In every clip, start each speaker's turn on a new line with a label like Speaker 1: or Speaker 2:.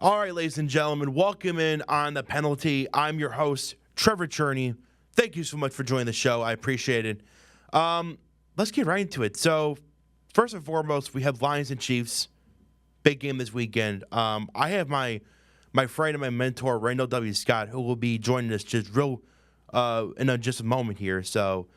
Speaker 1: All right, ladies and gentlemen, welcome in on The Penalty. I'm your host, Trevor Cherney. Thank you so much for joining the show. I appreciate it. Let's get right into it. So, first and foremost, we have Lions and Chiefs. Big game this weekend. I have my friend and my mentor, Randall W. Scott, who will be joining us just in just a moment here. So,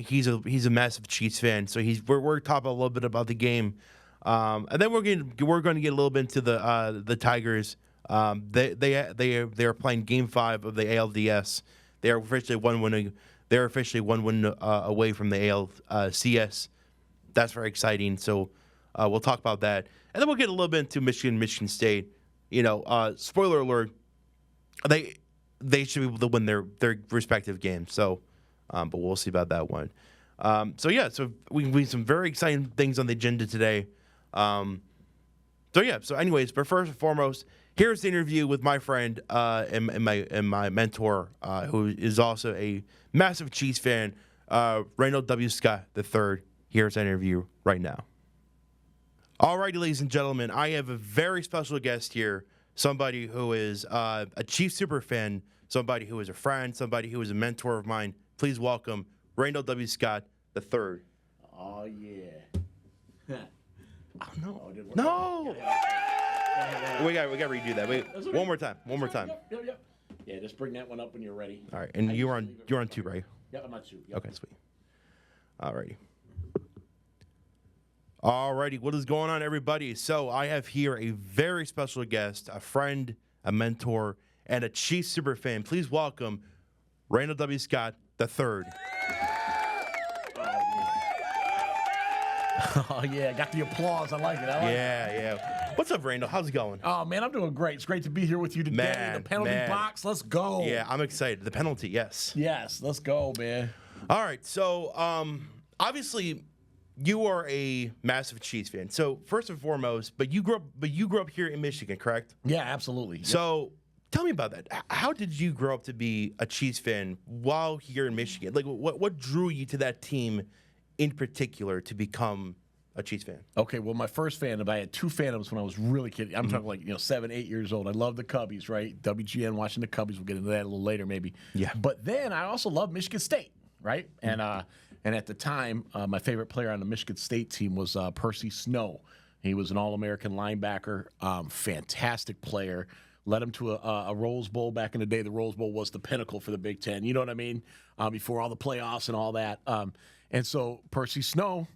Speaker 1: he's a massive Chiefs fan. So we're talking a little bit about the game. And then we're going to get a little bit into the Tigers. They are playing Game 5 of the ALDS. They are officially one win away from the ALCS. That's very exciting. So we'll talk about that, and then we'll get a little bit into Michigan State. Spoiler alert: they should be able to win their respective games. So, but we'll see about that one. So we have some very exciting things on the agenda today. So anyways, but first and foremost, here's the interview with my friend and my mentor, who is also a massive Chiefs fan, Randall W. Scott III. Here's the interview right now. All righty, ladies and gentlemen, I have a very special guest here, somebody who is a Chiefs super fan, somebody who is a friend, somebody who is a mentor of mine. Please welcome Randall W. Scott III.
Speaker 2: Oh, yeah.
Speaker 1: Oh, no. We got to redo that. Wait,
Speaker 2: okay.
Speaker 1: One more time.
Speaker 2: Yep. Yeah, just bring that one up when you're ready.
Speaker 1: All right, and you're on 2, right?
Speaker 2: Yep, I'm on 2. Yep.
Speaker 1: Okay, sweet. All righty, what is going on, everybody? So I have here a very special guest, a friend, a mentor, and a Chiefs super fan. Please welcome Randall W. Scott III.
Speaker 2: Oh, yeah, got the applause. I like it.
Speaker 1: Yeah. What's up, Randall? How's it going?
Speaker 2: Oh, man, I'm doing great. It's great to be here with you today. The penalty box, let's go.
Speaker 1: Yeah, I'm excited. The penalty, yes.
Speaker 2: Yes, let's go, man.
Speaker 1: All right, so obviously you are a massive Chiefs fan. So first and foremost, but you grew up here in Michigan, correct?
Speaker 2: Yeah, absolutely. Yep.
Speaker 1: So tell me about that. How did you grow up to be a Chiefs fan while here in Michigan? Like, what drew you to that team in particular to become a Chiefs fan?
Speaker 2: Okay, well, my first fandom, I had 2 fandoms when I was really kidding. I'm talking like 7, 8 years old. I loved the Cubbies, right? WGN, watching the Cubbies. We'll get into that a little later, maybe.
Speaker 1: Yeah.
Speaker 2: But then I also loved Michigan State, right? And at the time, my favorite player on the Michigan State team was Percy Snow. He was an All-American linebacker, fantastic player. Led him to a Rose Bowl back in the day. The Rose Bowl was the pinnacle for the Big Ten. You know what I mean? Before all the playoffs and all that. And so Percy Snow,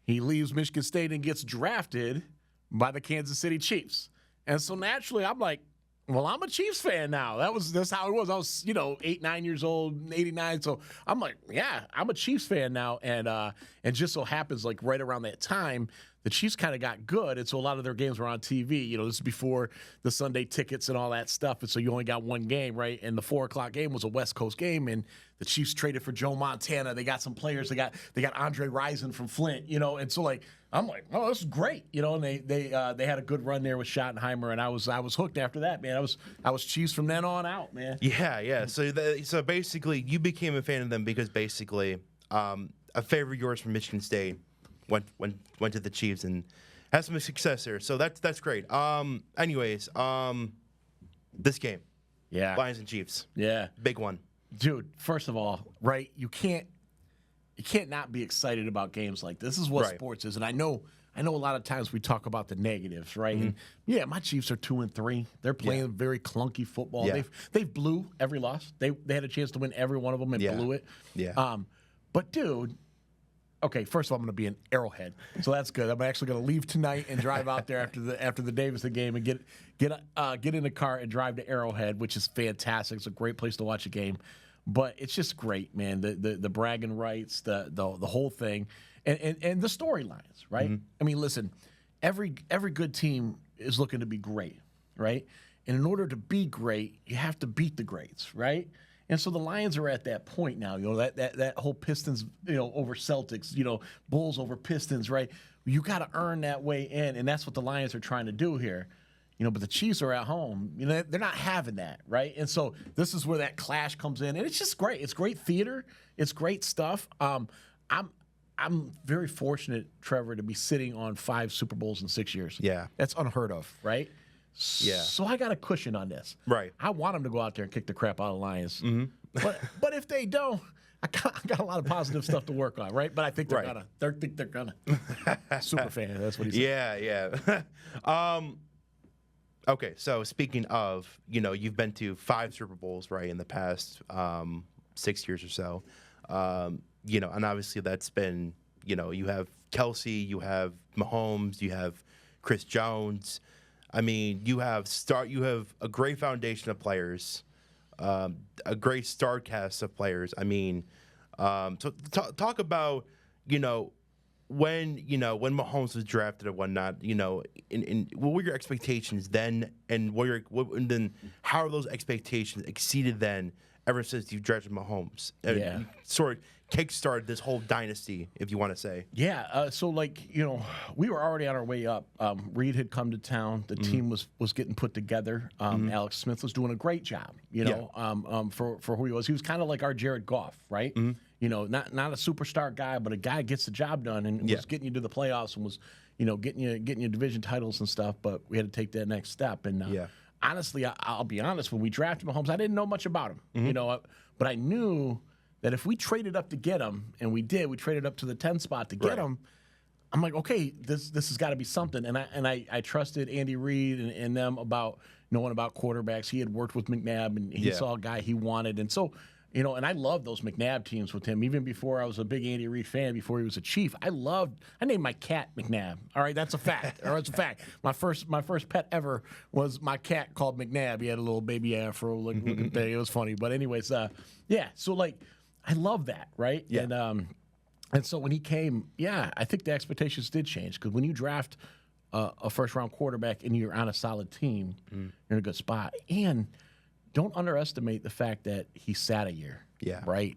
Speaker 2: he leaves Michigan State and gets drafted by the Kansas City Chiefs. And so naturally, I'm like, well, I'm a Chiefs fan now. That's how it was. I was, 8, 9 years old, 89. So I'm like, yeah, I'm a Chiefs fan now. And just so happens, like right around that time, the Chiefs kind of got good, and so a lot of their games were on TV. This is before the Sunday tickets and all that stuff, and so you only got one game, right? And the 4:00 game was a West Coast game, and the Chiefs traded for Joe Montana. They got some players. They got Andre Rison from Flint, and so like I'm like, oh, this is great, and they had a good run there with Schottenheimer, and I was hooked after that, man. I was Chiefs from then on out, man.
Speaker 1: Yeah. So basically, you became a fan of them because basically a favorite of yours from Michigan State went to the Chiefs and had some success there. So that's great. Anyways, this game.
Speaker 2: Yeah.
Speaker 1: Lions and Chiefs.
Speaker 2: Yeah.
Speaker 1: Big one.
Speaker 2: Dude, first of all, right, you can't not be excited about games like this. This is what sports is. And I know a lot of times we talk about the negatives, right? Mm-hmm. And yeah, my Chiefs are 2-3. They're playing very clunky football.
Speaker 1: Yeah.
Speaker 2: They've blew every loss. They had a chance to win every one of them and blew it.
Speaker 1: Yeah.
Speaker 2: But dude, okay, first of all, I'm going to be in Arrowhead, so that's good. I'm actually going to leave tonight and drive out there after the Davidson game and get in the car and drive to Arrowhead, which is fantastic. It's a great place to watch a game, but it's just great, man. The bragging rights, the whole thing, and the storylines, right? Mm-hmm. I mean, listen, every good team is looking to be great, right? And in order to be great, you have to beat the greats, right? And so the Lions are at that point now, that whole Pistons, over Celtics, Bulls over Pistons, right? You got to earn that way in, and that's what the Lions are trying to do here. But the Chiefs are at home. They're not having that, right? And so this is where that clash comes in, and it's just great. It's great theater. It's great stuff. I'm very fortunate, Trevor, to be sitting on 5 Super Bowls in 6 years.
Speaker 1: Yeah.
Speaker 2: That's unheard of, right?
Speaker 1: Yeah.
Speaker 2: So I got a cushion on this.
Speaker 1: Right.
Speaker 2: I want them to go out there and kick the crap out of the Lions. But if they don't, I got a lot of positive stuff to work on, right? But I think they're
Speaker 1: Right.
Speaker 2: gonna. They're gonna. Super fan. That's what he said.
Speaker 1: Yeah. Okay, so speaking of, you've been to 5 Super Bowls, right, in the past 6 years or so. And obviously that's been, you have Kelsey, you have Mahomes, you have Chris Jones. I mean, you have a great foundation of players, a great star cast of players. I mean, so talk about, when Mahomes was drafted and whatnot, what were your expectations then, and and then how are those expectations exceeded then ever since you've drafted Mahomes?
Speaker 2: Yeah.
Speaker 1: You sort of kickstarted this whole dynasty, if you want to say.
Speaker 2: Yeah, so we were already on our way up. Reed had come to town. The team was getting put together. Alex Smith was doing a great job. For who he was. He was kind of like our Jared Goff, right? Not a superstar guy, but a guy gets the job done and was getting you to the playoffs and was, getting you division titles and stuff. But we had to take that next step. And honestly, I'll be honest. When we drafted Mahomes, I didn't know much about him. But I knew that if we traded up to get him, and we traded up to the 10 spot to get him. I'm like, okay, this has got to be something. And I trusted Andy Reid and them about knowing about quarterbacks. He had worked with McNabb, and he saw a guy he wanted. And so, and I loved those McNabb teams with him. Even before I was a big Andy Reid fan, before he was a Chief, I named my cat McNabb. All right, that's a fact. It's a fact. My first pet ever was my cat called McNabb. He had a little baby afro looking thing. It was funny. But anyways, so I love that, right?
Speaker 1: Yeah.
Speaker 2: And so when he came, I think the expectations did change, because when you draft a first-round quarterback and you're on a solid team, you're in a good spot. And don't underestimate the fact that he sat a year.
Speaker 1: Yeah.
Speaker 2: Right?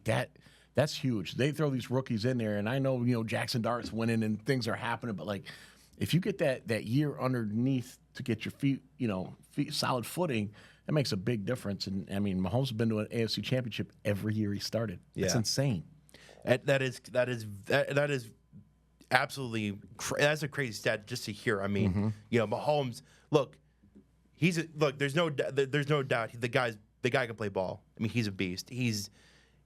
Speaker 2: That's huge. They throw these rookies in there, and I know, Jackson Dart's winning and things are happening, but if you get that year underneath to get your feet solid footing, that makes a big difference. And I mean, Mahomes has been to an AFC Championship every year he started. It's insane.
Speaker 1: That is absolutely that's a crazy stat just to hear. I mean, Mahomes. Look, there's no doubt the guy can play ball. I mean, he's a beast. He's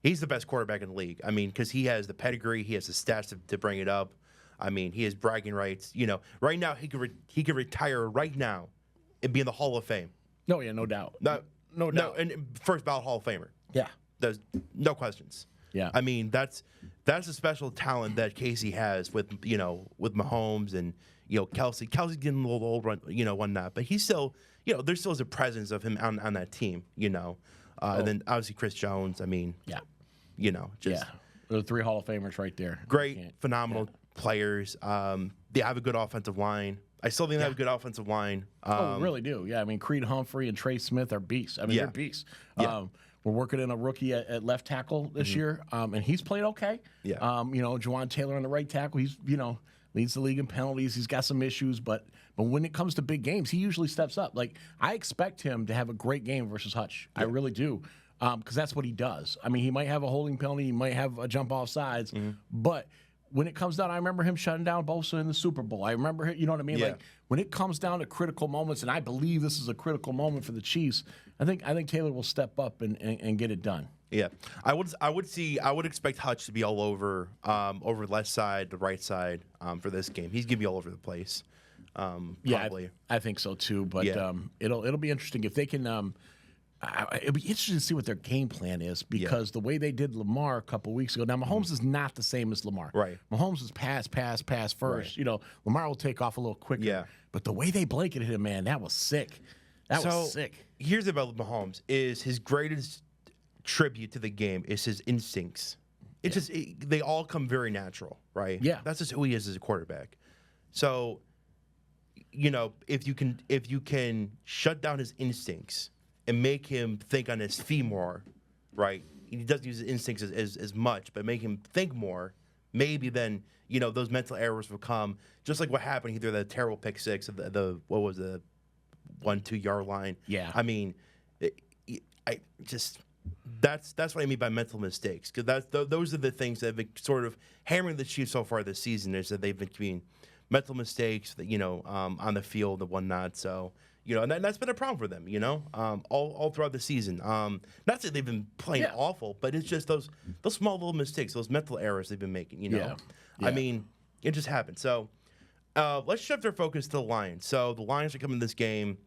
Speaker 1: the best quarterback in the league. I mean, because he has the pedigree, he has the stats to bring it up. I mean, he has bragging rights. Right now he could retire right now and be in the Hall of Fame.
Speaker 2: No, no doubt. No doubt.
Speaker 1: No, and first ballot Hall of Famer.
Speaker 2: Yeah.
Speaker 1: There's no questions.
Speaker 2: Yeah.
Speaker 1: I mean, that's a special talent that Casey has with Mahomes and Kelsey. Kelsey's getting a little old, whatnot, but he's still there still is a presence of him on that team. And then obviously Chris Jones. I mean, just
Speaker 2: the 3 Hall of Famers right there.
Speaker 1: Great, phenomenal players. They have a good offensive line. I still think they have a good offensive line.
Speaker 2: We really do. Yeah, I mean, Creed Humphrey and Trey Smith are beasts. I mean, they're beasts.
Speaker 1: Yeah.
Speaker 2: We're working in a rookie at left tackle this year, and he's played okay.
Speaker 1: Yeah.
Speaker 2: Juwan Taylor on the right tackle, he's, leads the league in penalties. He's got some issues, but when it comes to big games, he usually steps up. I expect him to have a great game versus Hutch. Yeah. I really do, because that's what he does. I mean, he might have a holding penalty, he might have a jump off sides, but when it comes down, I remember him shutting down Bosa in the Super Bowl. I remember, you know what I mean?
Speaker 1: Yeah.
Speaker 2: When it comes down to critical moments, and I believe this is a critical moment for the Chiefs, I think Taylor will step up and get it done.
Speaker 1: Yeah, I would expect Hutch to be all over the left side, the right side for this game. He's gonna be all over the place. Probably.
Speaker 2: I think so too. But it'll be interesting if they can. It'll be interesting to see what their game plan is, because the way they did Lamar a couple weeks ago. Now Mahomes is not the same as Lamar.
Speaker 1: Right.
Speaker 2: Mahomes is pass first.
Speaker 1: Right.
Speaker 2: Lamar will take off a little quicker.
Speaker 1: Yeah.
Speaker 2: But the way they blanketed him, man, that was sick. That was sick.
Speaker 1: Here's about Mahomes: is his greatest tribute to the game is his instincts. It's just they all come very natural, right?
Speaker 2: Yeah.
Speaker 1: That's just who he is as a quarterback. So, if you can shut down his instincts and make him think on his feet more, right? He doesn't use his instincts as much, but make him think more. Maybe then those mental errors will come, just like what happened. He threw that terrible pick six of the what was the 1-2 yard line.
Speaker 2: Yeah.
Speaker 1: I mean, that's what I mean by mental mistakes, because those are the things that have been sort of hammering the Chiefs so far this season, is that they've been committing mental mistakes that on the field and whatnot. So And that's been a problem for them, all throughout the season. Not that they've been playing awful, but it's just those small little mistakes, those mental errors they've been making,
Speaker 2: Yeah.
Speaker 1: I mean, it just happened. So let's shift our focus to the Lions. So the Lions are coming to this game.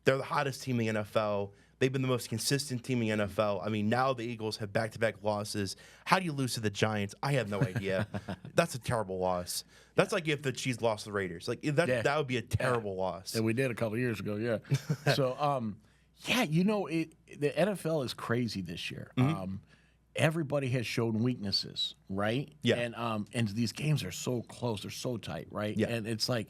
Speaker 1: They're the hottest team in the NFL. They've been the most consistent team in the NFL. I mean, now the Eagles have back-to-back losses. How do you lose to the Giants? I have no idea. That's a terrible loss. That's like if the Chiefs lost to the Raiders. Like that would be a terrible loss.
Speaker 2: And we did a couple years ago, yeah. So, the NFL is crazy this year. Everybody has shown weaknesses, right?
Speaker 1: Yeah.
Speaker 2: And these games are so close, they're so tight, right?
Speaker 1: Yeah.
Speaker 2: And it's like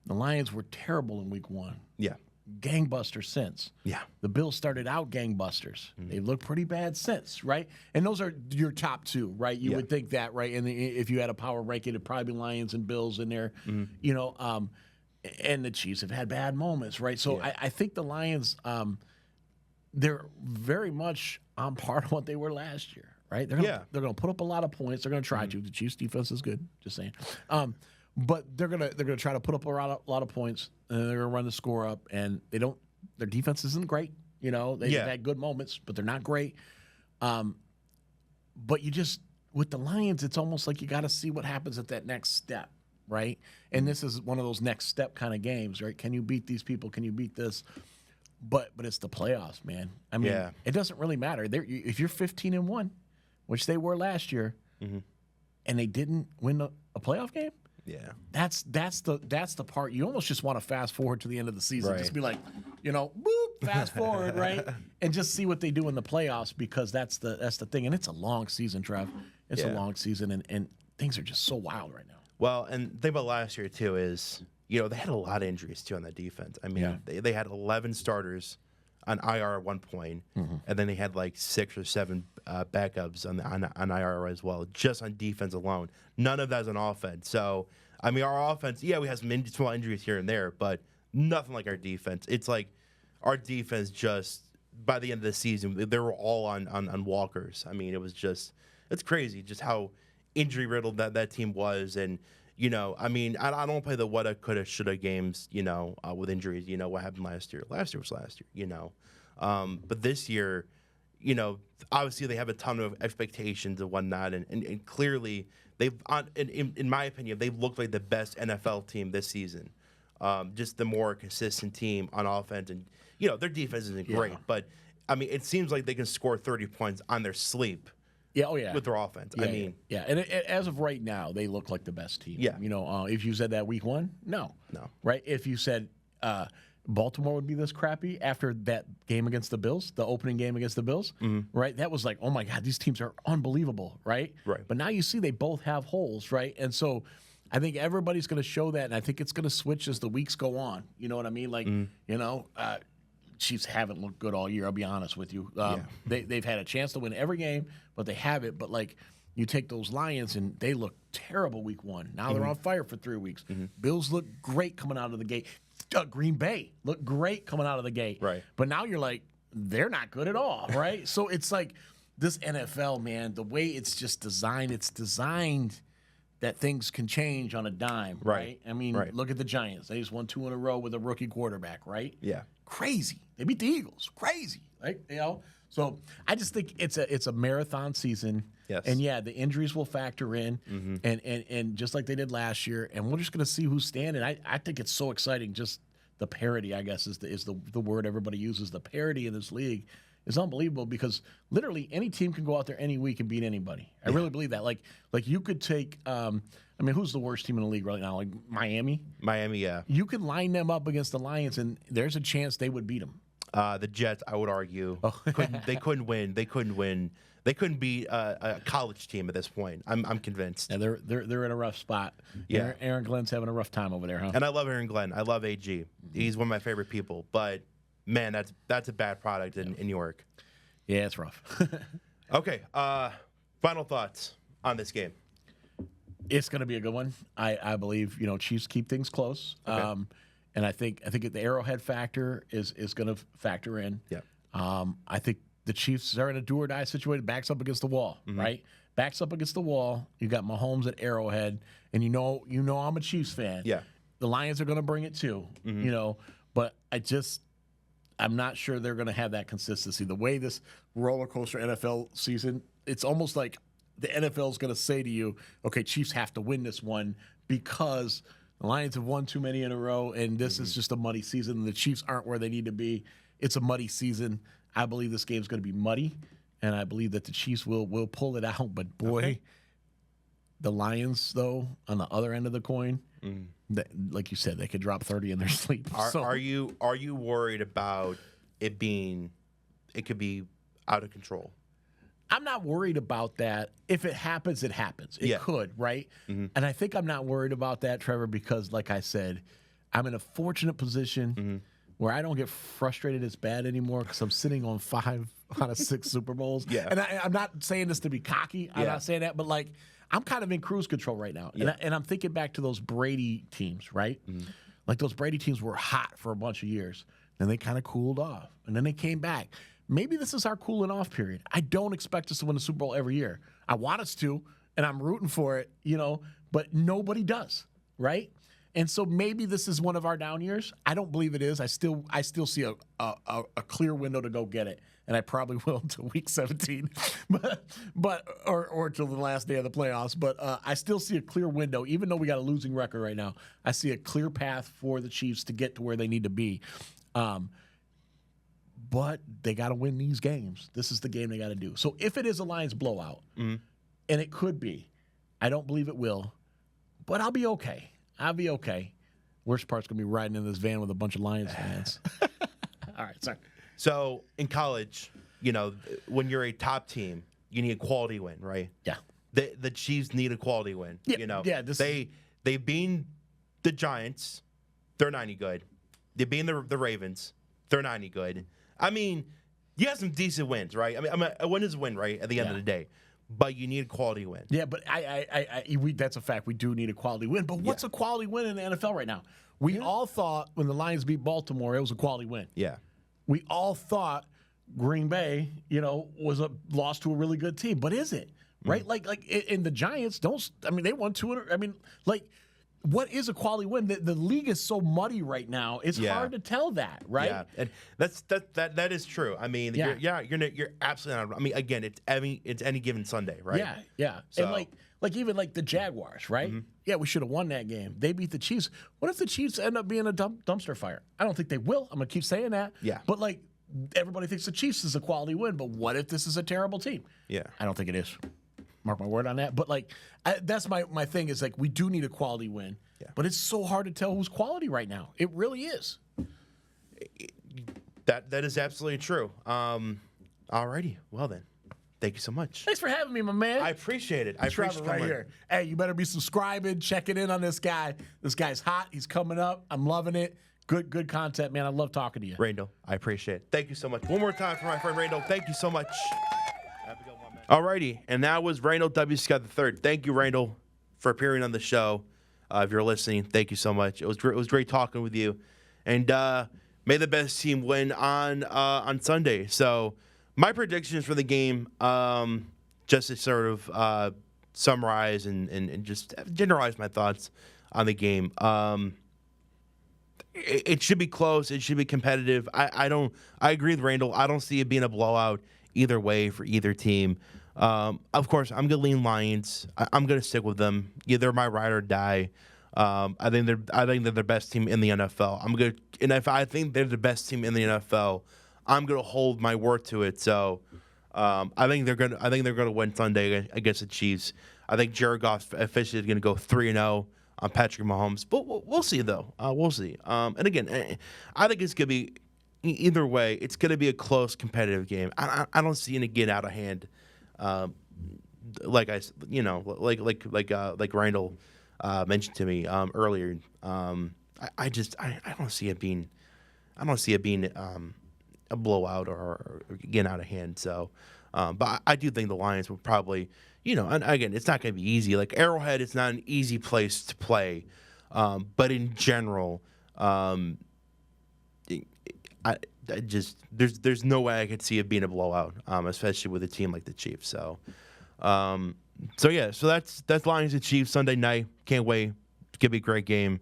Speaker 2: the Lions were terrible in week 1.
Speaker 1: Yeah.
Speaker 2: Gangbusters since.
Speaker 1: Yeah.
Speaker 2: The Bills started out gangbusters. They look pretty bad since, right? And those are your top 2, right? You would think that, right? And if you had a power ranking, it'd probably be Lions and Bills in there, and the Chiefs have had bad moments, right? So I think the Lions, they're very much on par of what they were last year, right? They're gonna put up a lot of points. They're gonna try to. The Chiefs' defense is good. Just saying. But they're gonna try to put up a lot of points, and they're gonna run the score up. And their defense isn't great. They've had good moments, but they're not great. But with the Lions, it's almost like you got to see what happens at that next step, right? And this is one of those next step kind of games, right? Can you beat these people? Can you beat this? But it's the playoffs, man. I mean, it doesn't really matter. If you're 15-1, which they were last year, and they didn't win a playoff game.
Speaker 1: Yeah,
Speaker 2: that's the part you almost just want to fast forward to the end of the season.
Speaker 1: Right.
Speaker 2: Just be like, boop, fast forward, right, and just see what they do in the playoffs, because that's the thing. And it's a long season, Trev. It's a long season, and things are just so wild right now.
Speaker 1: Well, and the thing about last year too is they had a lot of injuries too on that defense. I mean, they had 11 starters on IR at one point, and then they had like 6 or 7 backups on IR as well, just on defense alone. None of that's on offense. So, I mean, our offense, we have some small injuries here and there, but nothing like our defense. It's like our defense just, by the end of the season, they were all on walkers. I mean, it's crazy just how injury-riddled that team was. And, I mean, I don't play the woulda, coulda, shoulda games, with injuries. What happened last year? Last year was last year, But this year, obviously they have a ton of expectations and whatnot. And clearly, in my opinion, they've looked like the best NFL team this season. Just the more consistent team on offense. And, their defense isn't great. But, I mean, it seems like they can score 30 points on their sleep.
Speaker 2: Yeah, oh yeah.
Speaker 1: With their offense.
Speaker 2: And as of right now, they look like the best team.
Speaker 1: Yeah.
Speaker 2: If you said that week 1, no. Right? If you said Baltimore would be this crappy after that game against the Bills, the opening game against the Bills, right? That was like, oh my God, these teams are unbelievable, right?
Speaker 1: Right.
Speaker 2: But now you see they both have holes, right? And so I think everybody's going to show that, and I think it's going to switch as the weeks go on. You know what I mean? Like, Chiefs haven't looked good all year, I'll be honest with you. They've had a chance to win every game, but they haven't. But, like, you take those Lions, and they look terrible week 1. Now they're on fire for 3 weeks. Bills look great coming out of the gate. Green Bay looked great coming out of the gate.
Speaker 1: Right.
Speaker 2: But now you're like, they're not good at all, right? So it's like this NFL, man, the way it's just designed, it's designed that things can change on a dime, right? I mean, look at the Giants. They just won 2 in a row with a rookie quarterback, right?
Speaker 1: Yeah.
Speaker 2: Crazy. They beat the Eagles. Crazy. Right? So I just think it's a marathon season.
Speaker 1: Yes.
Speaker 2: And the injuries will factor in, and just like they did last year, and we're just going to see who's standing. I think it's so exciting. Just the parity, I guess, is the word everybody uses. The parity in this league is unbelievable, because literally any team can go out there any week and beat anybody. I really believe that. Like you could take, who's the worst team in the league right now? Like Miami.
Speaker 1: Miami, yeah.
Speaker 2: You could line them up against the Lions, and there's a chance they would beat them.
Speaker 1: The Jets, I would argue, they couldn't win. They couldn't win. They couldn't beat a college team at this point. I'm convinced.
Speaker 2: Yeah, they're in a rough spot.
Speaker 1: Yeah.
Speaker 2: Aaron Glenn's having a rough time over there, huh?
Speaker 1: And I love Aaron Glenn. I love AG. He's one of my favorite people. But man, that's a bad product in New York.
Speaker 2: Yeah, it's rough.
Speaker 1: Okay. Final thoughts on this game.
Speaker 2: It's going to be a good one. I believe Chiefs keep things close.
Speaker 1: Okay.
Speaker 2: And I think the Arrowhead factor is going to factor in.
Speaker 1: Yeah.
Speaker 2: I think the Chiefs are in a do or die situation. Backs up against the wall, right? Backs up against the wall. You got Mahomes at Arrowhead, and you know I'm a Chiefs fan.
Speaker 1: Yeah.
Speaker 2: The Lions are going to bring it too. but I'm not sure they're going to have that consistency. The way this roller coaster NFL season, it's almost like the NFL is going to say to you, okay, Chiefs have to win this one because the Lions have won too many in a row, and this is just a muddy season. The Chiefs aren't where they need to be. It's a muddy season. I believe this game's going to be muddy, and I believe that the Chiefs will pull it out. But, boy, the Lions, though, on the other end of the coin, like you said, they could drop 30 in their sleep.
Speaker 1: Are you worried about it could be out of control?
Speaker 2: I'm not worried about that. If it happens, it happens. It could, right? And I think I'm not worried about that, Trevor, because, like I said, I'm in a fortunate position where I don't get frustrated as bad anymore because I'm sitting on 5 out of 6 Super Bowls. Yeah. And I'm not saying this to be cocky. I'm not saying that, but, like, I'm kind of in cruise control right now. Yeah. And I'm thinking back to those Brady teams, right? Like those Brady teams were hot for a bunch of years. Then they kind of cooled off. And then they came back. Maybe this is our cooling off period. I don't expect us to win the Super Bowl every year. I want us to, and I'm rooting for it, but nobody does, right? And so maybe this is one of our down years. I don't believe it is. I still see a clear window to go get it. And I probably will until week 17, or till the last day of the playoffs. But I still see a clear window, even though we got a losing record right now. I see a clear path for the Chiefs to get to where they need to be. But they got to win these games. This is the game they got to do. So if it is a Lions blowout, and it could be, I don't believe it will, but I'll be okay. I'll be okay. Worst part's going to be riding in this van with a bunch of Lions fans. All right, sorry.
Speaker 1: So in college, when you're a top team, you need a quality win, right?
Speaker 2: Yeah.
Speaker 1: The Chiefs need a quality win.
Speaker 2: Yeah.
Speaker 1: They beat the Giants, they're not any good. They beat the Ravens, they're not any good. I mean, you have some decent wins, right? I mean, a win is a win, right? At the end of the day, but you need a quality win.
Speaker 2: Yeah, but that's a fact. We do need a quality win. But what's a quality win in the NFL right now? We all thought when the Lions beat Baltimore, it was a quality win.
Speaker 1: Yeah.
Speaker 2: We all thought Green Bay, was a loss to a really good team, but is it right? Like in the Giants they won 200. I mean, like, what is a quality win? The league is so muddy right now. It's hard to tell that, right?
Speaker 1: Yeah, and that is true. I mean, you're absolutely not. I mean, again, it's any given Sunday, right?
Speaker 2: Yeah. So. And like even like the Jaguars, right? Yeah, we should have won that game. They beat the Chiefs. What if the Chiefs end up being a dumpster fire? I don't think they will. I'm gonna keep saying that.
Speaker 1: Yeah.
Speaker 2: But like everybody thinks the Chiefs is a quality win. But what if this is a terrible team?
Speaker 1: Yeah.
Speaker 2: I don't think it is. Mark my word on that. But like that's my thing is like we do need a quality win. Yeah. But it's so hard to tell who's quality right now. It really is.
Speaker 1: That is absolutely true. Alrighty. Well then. Thank you so much.
Speaker 2: Thanks for having me, my man.
Speaker 1: I appreciate it. I appreciate it
Speaker 2: right here. Hey, you better be subscribing, checking in on this guy. This guy's hot. He's coming up. I'm loving it. Good content, man. I love talking to you.
Speaker 1: Randall, I appreciate it. Thank you so much. One more time for my friend Randall. Thank you so much. Have a good one, man. Alrighty, and that was Randall W. Scott III. Thank you, Randall, for appearing on the show. If you're listening, thank you so much. It was great talking with you, and may the best team win on Sunday. So. My predictions for the game, just to sort of summarize and just generalize my thoughts on the game. It should be close. It should be competitive. I agree with Randall. I don't see it being a blowout either way for either team. Of course, I'm gonna lean Lions. I'm gonna stick with them. Yeah, they're my ride or die. I think they're the best team in the NFL. And if I think they're the best team in the NFL. I'm gonna hold my word to it. So I think they're gonna win Sunday against the Chiefs. I think Jared Goff officially is gonna go 3-0 on Patrick Mahomes. But we'll see though. We'll see. And again, I think it's gonna be either way. It's gonna be a close, competitive game. I don't see it get out of hand. Like Randall mentioned to me earlier. I don't see it being. A blowout or getting out of hand. So, but I do think the Lions will probably, and again, it's not going to be easy. Like Arrowhead, it's not an easy place to play. But in general, there's no way I could see it being a blowout, especially with a team like the Chiefs. So that's Lions and Chiefs Sunday night. Can't wait. It's going to be a great game.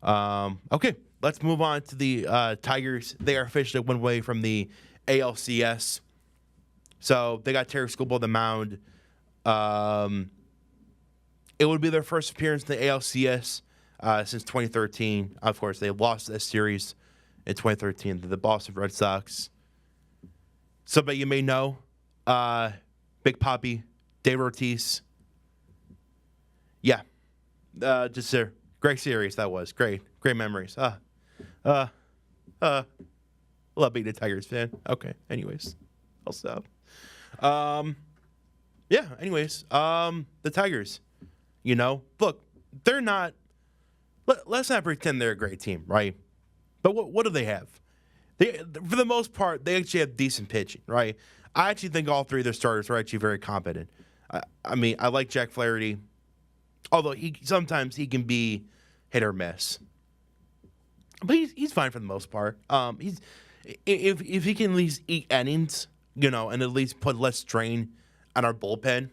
Speaker 1: Okay. let's move on to the Tigers. They are officially one away from the ALCS. So they got Terry Skubal on the mound. It would be their first appearance in the ALCS since 2013. Of course, they lost that series in 2013 to the Boston Red Sox. Somebody you may know, Big Papi, Dave Ortiz. Yeah, just a great series that was. Great memories. Love being a Tigers fan. Okay, anyways, I'll stop. Yeah, anyways, the Tigers, look, they're not, let's not pretend they're a great team, right? But what do they have? For the most part, they actually have decent pitching, right? I actually think all three of their starters are actually very competent. I mean, I like Jack Flaherty, although sometimes he can be hit or miss. But he's fine for the most part. If he can at least eat innings, and at least put less strain on our bullpen,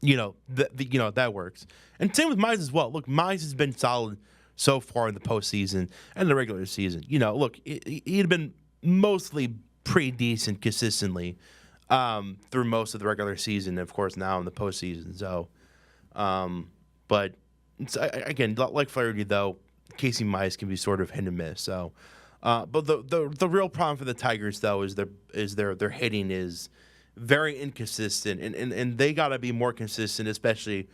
Speaker 1: that works. And same with Mize as well. Look, Mize has been solid so far in the postseason and the regular season. Look, he'd been mostly pretty decent consistently through most of the regular season, of course, now in the postseason. So, but again, like Flaherty, though, Casey Mize can be sort of hit and miss. So, but the real problem for the Tigers, though, is their hitting is very inconsistent, and they got to be more consistent, especially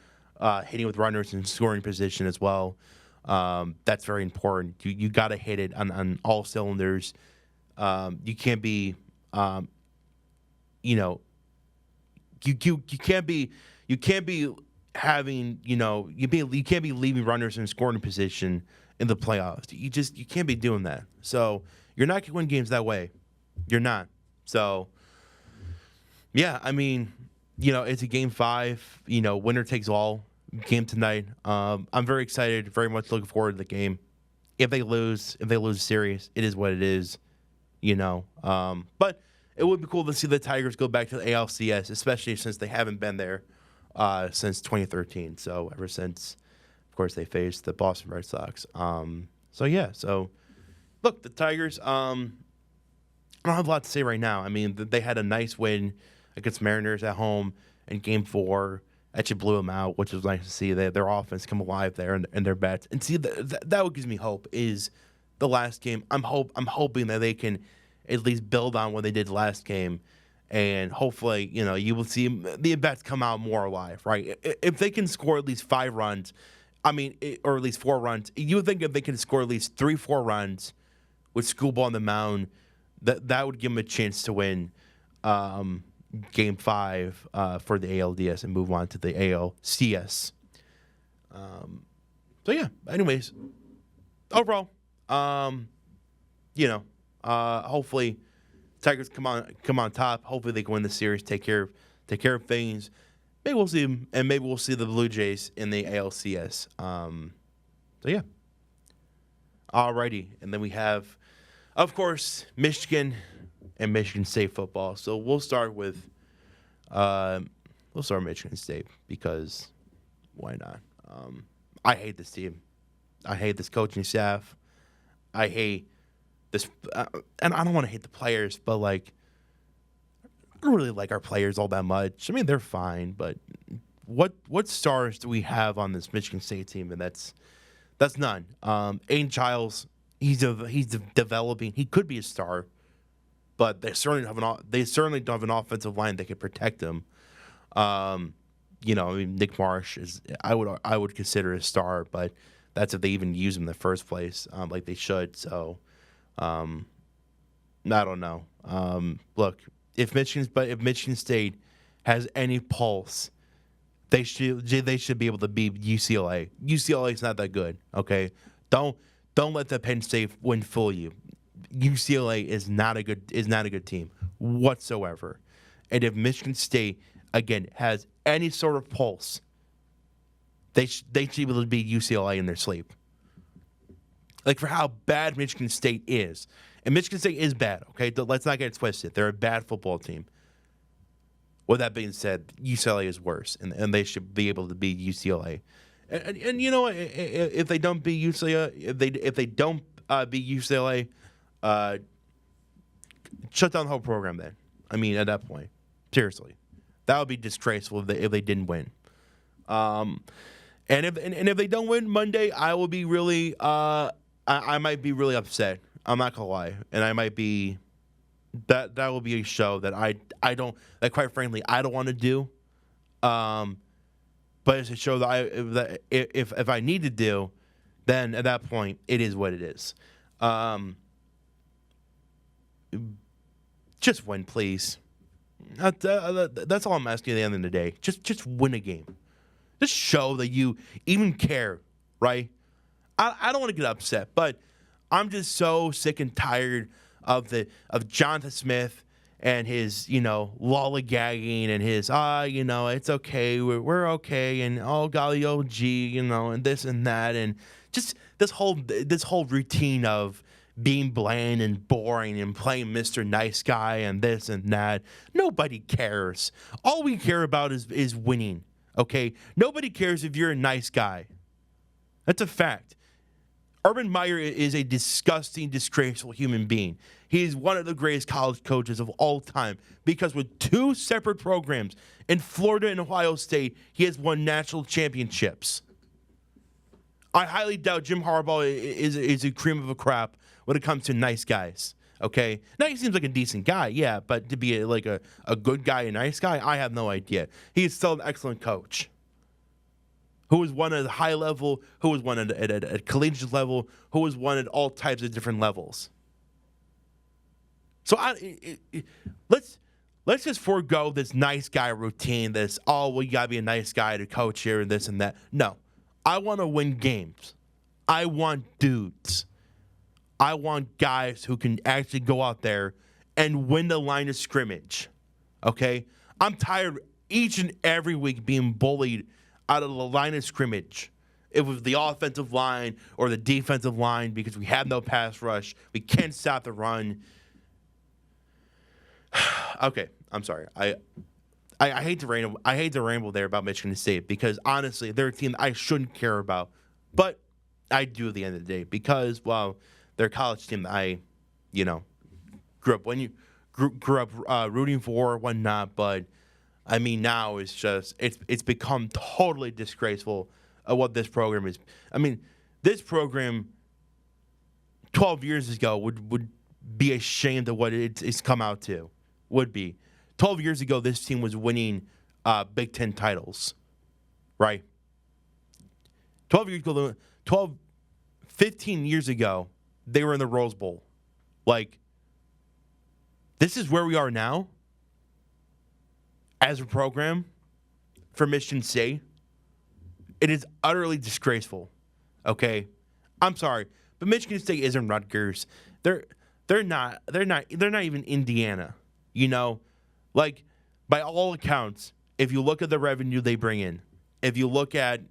Speaker 1: hitting with runners in scoring position as well. That's very important. You got to hit it on all cylinders. You can't be, you can't be having, you can't be leaving runners in scoring position in the playoffs. You can't be doing that. So you're not gonna win games that way. You're not. So yeah, I mean, it's a game 5. Winner takes all game tonight. I'm very excited. Very much looking forward to the game. If they lose the series, it is what it is. But it would be cool to see the Tigers go back to the ALCS, especially since they haven't been there since 2013. So ever since, of course, they faced the Boston Red Sox. So look, the Tigers. I don't have a lot to say right now. I mean, they had a nice win against Mariners at home in Game 4. Actually blew them out, which was nice to see. Their offense come alive there and their bats. And see, that what gives me hope is the last game. I'm hoping that they can at least build on what they did last game, and hopefully, you will see the bats come out more alive, right? If they can score at least 5 runs, or at least 4 runs, you would think if they can score at least 3-4 runs with Skubal on the mound, that would give them a chance to win Game 5 for the ALDS and move on to the ALCS. Anyways, overall, hopefully Tigers come on top. Hopefully they can win the series, take care of things. Maybe we'll see them, and maybe we'll see the Blue Jays in the ALCS. Alrighty, and then we have, of course, Michigan and Michigan State football. So we'll start with Michigan State because why not? I hate this team. I hate this coaching staff. I hate this, and I don't want to hate the players, but I don't really like our players all that much. I mean, they're fine, but what stars do we have on this Michigan State team? And that's none. Aiden Childs, he's developing. He could be a star, but they certainly don't have an offensive line that can protect him. Nick Marsh is I would consider a star, but that's if they even use him in the first place, like they should. So, I don't know. Look, if Michigan State has any pulse, they should be able to beat UCLA. UCLA is not that good. Okay, don't let the Penn State win fool you. UCLA is not a good team whatsoever. And if Michigan State again has any sort of pulse, they should be able to beat UCLA in their sleep. For how bad Michigan State is, and Michigan State is bad. Okay, let's not get it twisted. They're a bad football team. With that being said, UCLA is worse, and they should be able to beat UCLA And you know what? If they don't beat UCLA, if they don't beat UCLA, shut down the whole program. Then I mean, at that point, seriously, that would be disgraceful if they didn't win. And if they don't win Monday, I will be really I might be really upset. I'm not gonna lie, and I might be that will be a show that I don't that quite frankly I don't want to do. But it's a show that if I need to do, then at that point it is what it is. Just win, please. That's all I'm asking at the end of the day. Just win a game. Just show that you even care, right? I don't want to get upset, but I'm just so sick and tired of Jonathan Smith and his, lollygagging and his, it's okay, we're okay, and golly, oh gee, and this and that, and just this whole routine of being bland and boring and playing Mr. Nice Guy and this and that. Nobody cares. All we care about is winning, okay? Nobody cares if you're a nice guy. That's a fact. Urban Meyer is a disgusting, disgraceful human being. He is one of the greatest college coaches of all time because with two separate programs in Florida and Ohio State, he has won national championships. I highly doubt Jim Harbaugh is a cream of a crop when it comes to nice guys. Okay, now he seems like a decent guy, yeah, but to be a good guy, a nice guy, I have no idea. He is still an excellent coach. Who was won at a high level, who was won at collegiate level, who was won at all types of different levels. So let's just forego this nice guy routine, you gotta be a nice guy to coach here and this and that. No, I want to win games. I want dudes. I want guys who can actually go out there and win the line of scrimmage. Okay? I'm tired each and every week being bullied out of the line of scrimmage. It was the offensive line or the defensive line because we have no pass rush. We can't stop the run. Okay, I'm sorry. I hate to ramble. I hate to ramble there about Michigan State because honestly, they're a team I shouldn't care about, but I do at the end of the day because they're a college team that I, grew up rooting for, whatnot. But I mean, now it's just it's become totally disgraceful of what this program is. I mean, this program 12 years ago would be ashamed of what it's come out to. Would be 12 years ago, this team was winning Big Ten titles, right? 15 years ago, they were in the Rose Bowl. Like, this is where we are now as a program for Michigan State. It is utterly disgraceful. Okay, I'm sorry, but Michigan State isn't Rutgers. They're not even Indiana. Like, by all accounts, if you look at the revenue they bring in, if you look at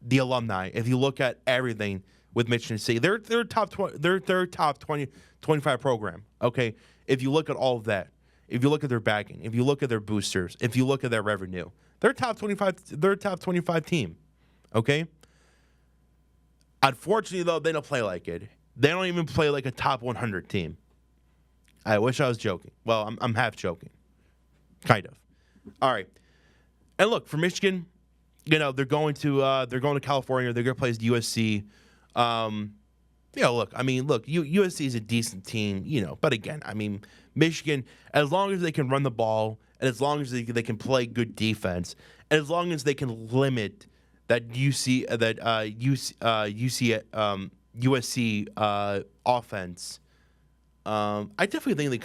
Speaker 1: the alumni, if you look at everything with Michigan State, they're top 20, they're top 20, 25 program. Okay, if you look at all of that, if you look at their backing, if you look at their boosters, if you look at their revenue, they're top 25. They're a top 25 team. Okay. Unfortunately, though, they don't play like it. They don't even play like a top 100 team. I wish I was joking. Well, I'm half joking, kind of. All right, and look for Michigan. They're going to California. They're going to play USC. USC is a decent team. But again, I mean, Michigan, as long as they can run the ball, and as long as they can play good defense, and as long as they can limit that USC offense. I definitely think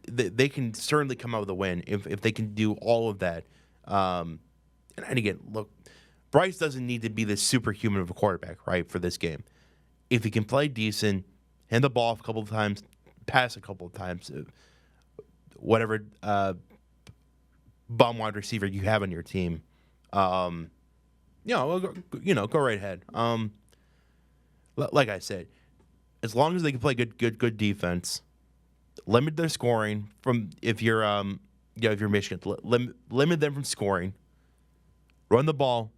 Speaker 1: they can certainly come out with a win if they can do all of that. And again, look, Bryce doesn't need to be this superhuman of a quarterback, right, for this game. If he can play decent, hand the ball a couple of times, pass a couple of times, whatever bum wide receiver you have on your team, go right ahead. Like I said, as long as they can play good defense, limit their scoring from if you're Michigan, limit them from scoring, run the ball,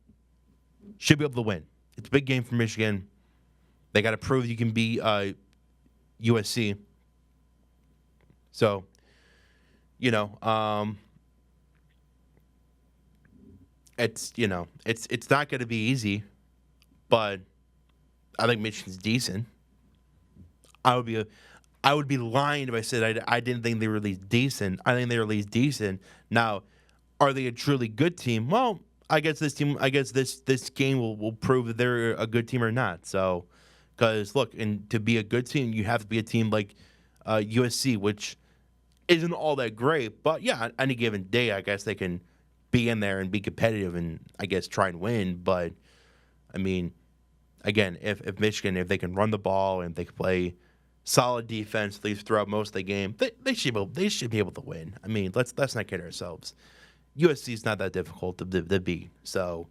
Speaker 1: should be able to win. It's a big game for Michigan. They got to prove you can beat USC. So, it's it's not going to be easy, but I think Michigan's decent. I would be lying if I said I didn't think they were at least decent. I think they were at least decent. Now, are they a truly good team? Well, I guess this game will prove that they're a good team or not. So, because look, and to be a good team, you have to be a team like USC, which isn't all that great. But yeah, on any given day, I guess they can be in there and be competitive and I guess try and win. But I mean, again, if Michigan, if they can run the ball and they can play solid defense at least throughout most of the game, they should be able to win. I mean, let's not kid ourselves. USC is not that difficult to beat. So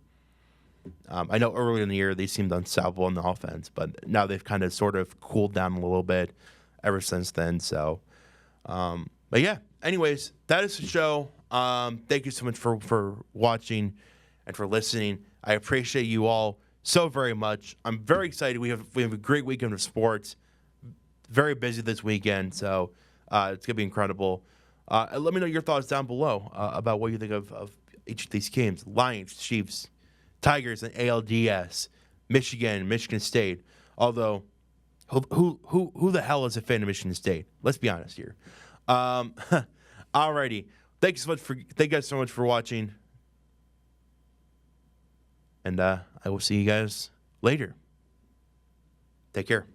Speaker 1: I know earlier in the year they seemed unstoppable on the offense, but now they've kind of sort of cooled down a little bit ever since then. So, but yeah. Anyways, that is the show. Thank you so much for watching and for listening. I appreciate you all so very much. I'm very excited. We have a great weekend of sports. Very busy this weekend, so it's gonna be incredible. Let me know your thoughts down below about what you think of each of these games: Lions, Chiefs, Tigers, and ALDS, Michigan State. Although, who the hell is a fan of Michigan State? Let's be honest here. Alrighty, thank you guys so much for watching, and I will see you guys later. Take care.